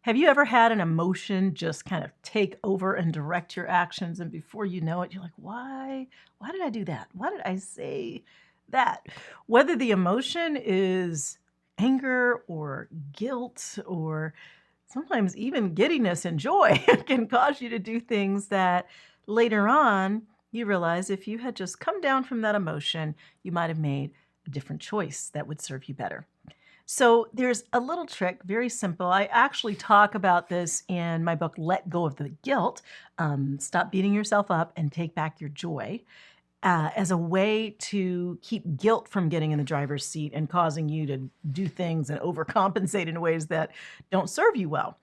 Have you ever had an emotion just kind of take over and direct your actions, and before you know it, you're like, "Why? Why did I do that? Why did I say that?" Whether the emotion is anger or guilt or sometimes even giddiness and joy can cause you to do things that later on you realize if you had just come down from that emotion, you might have made a different choice that would serve you better. So there's a little trick, very simple. I actually talk about this in my book, Let Go of the Guilt. Stop beating yourself up and take back your joy as a way to keep guilt from getting in the driver's seat and causing you to do things and overcompensate in ways that don't serve you well.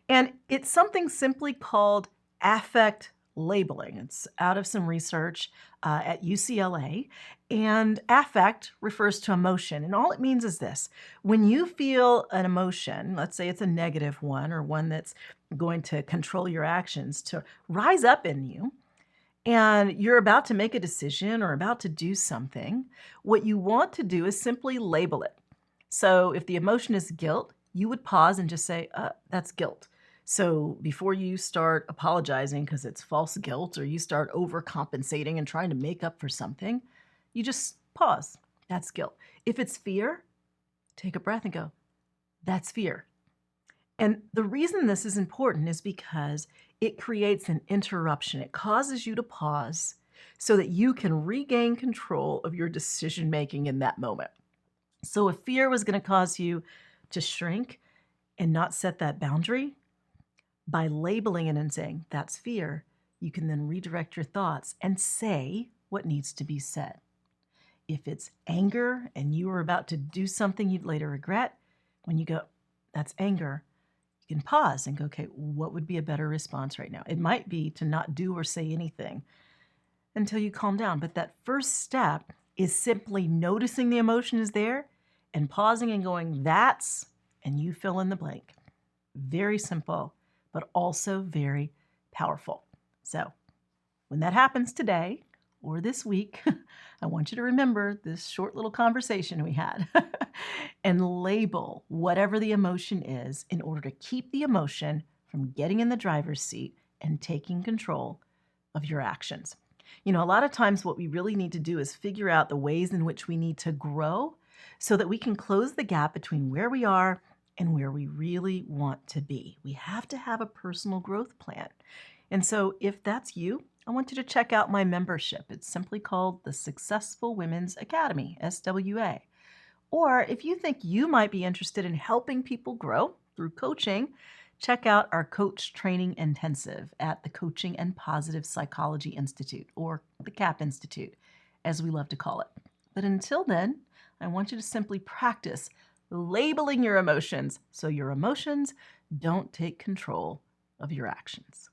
And it's something simply called affect labeling. It's out of some research at UCLA. And affect refers to emotion. And all it means is this: when you feel an emotion, let's say it's a negative one or one that's going to control your actions, to rise up in you, and you're about to make a decision or about to do something, what you want to do is simply label it. So if the emotion is guilt, you would pause and just say, that's guilt. So before you start apologizing because it's false guilt or you start overcompensating and trying to make up for something, you just pause. That's guilt. If it's fear, take a breath and go, that's fear. And the reason this is important is because it creates an interruption. It causes you to pause so that you can regain control of your decision making in that moment. So if fear was going to cause you to shrink and not set that boundary, by labeling it and saying, that's fear, you can then redirect your thoughts and say what needs to be said. If it's anger and you are about to do something you'd later regret, when you go, that's anger, you can pause and go, okay, what would be a better response right now? It might be to not do or say anything until you calm down. But that first step is simply noticing the emotion is there and pausing and going, that's, and you fill in the blank. Very simple, but also very powerful. So when that happens today or this week, I want you to remember this short little conversation we had and label whatever the emotion is in order to keep the emotion from getting in the driver's seat and taking control of your actions. You know, a lot of times what we really need to do is figure out the ways in which we need to grow so that we can close the gap between where we are and where we really want to be. We have to have a personal growth plan. And so if that's you, I want you to check out my membership. It's simply called the Successful Women's Academy, SWA. Or if you think you might be interested in helping people grow through coaching, check out our Coach Training Intensive at the Coaching and Positive Psychology Institute, or the CAP Institute, as we love to call it. But until then, I want you to simply practice labeling your emotions so your emotions don't take control of your actions.